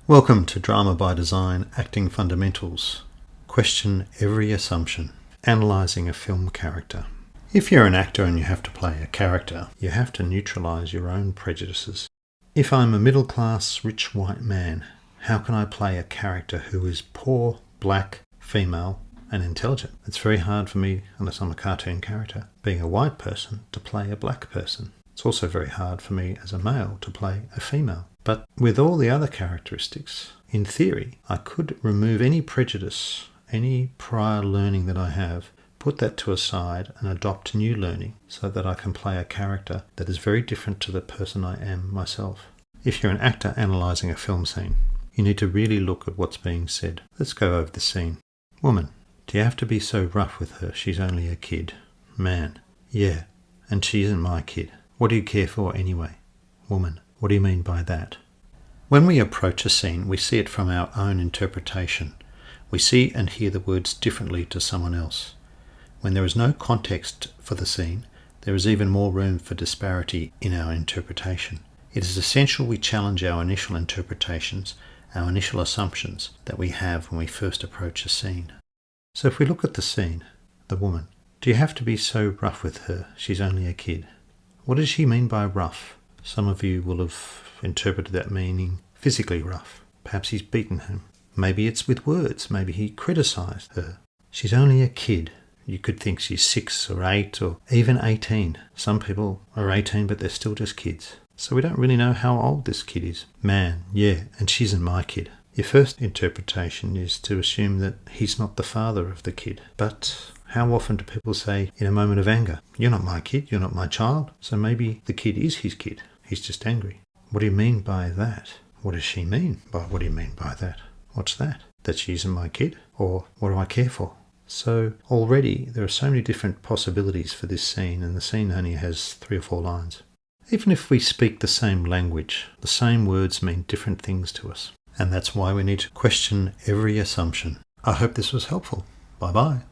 Welcome to Drama by Design Acting Fundamentals. Question every assumption. Analysing a film character. If you're an actor and you have to play a character, you have to neutralise your own prejudices. If I'm a middle-class, rich white man, how can I play a character who is poor, black, female, and intelligent? It's very hard for me, unless I'm a cartoon character, being a white person, to play a black person. It's also very hard for me as a male to play a female. But with all the other characteristics, in theory, I could remove any prejudice, any prior learning that I have, put that to a side and adopt new learning so that I can play a character that is very different to the person I am myself. If you're an actor analysing a film scene, you need to really look at what's being said. Let's go over the scene. Woman, do you have to be so rough with her? She's only a kid. Man, yeah, and she isn't my kid. What do you care for anyway? Woman, what do you mean by that? When we approach a scene, we see it from our own interpretation. We see and hear the words differently to someone else. When there is no context for the scene, there is even more room for disparity in our interpretation. It is essential we challenge our initial interpretations, our initial assumptions that we have when we first approach a scene. So if we look at the scene, the woman, do you have to be so rough with her? She's only a kid. What does she mean by rough? Some of you will have interpreted that meaning physically rough. Perhaps he's beaten him. Maybe it's with words. Maybe he criticised her. She's only a kid. You could think she's 6 or 8 or even 18. Some people are 18 but they're still just kids. So we don't really know how old this kid is. Man, yeah, and she isn't my kid. Your first interpretation is to assume that he's not the father of the kid. But how often do people say in a moment of anger, you're not my kid, you're not my child, so maybe the kid is his kid. He's just angry. What do you mean by that? What does she mean by what do you mean by that? What's that? That she isn't my kid? Or what do I care for? So already there are so many different possibilities for this scene, and the scene only has 3 or 4 lines. Even if we speak the same language, the same words mean different things to us. And that's why we need to question every assumption. I hope this was helpful. Bye-bye.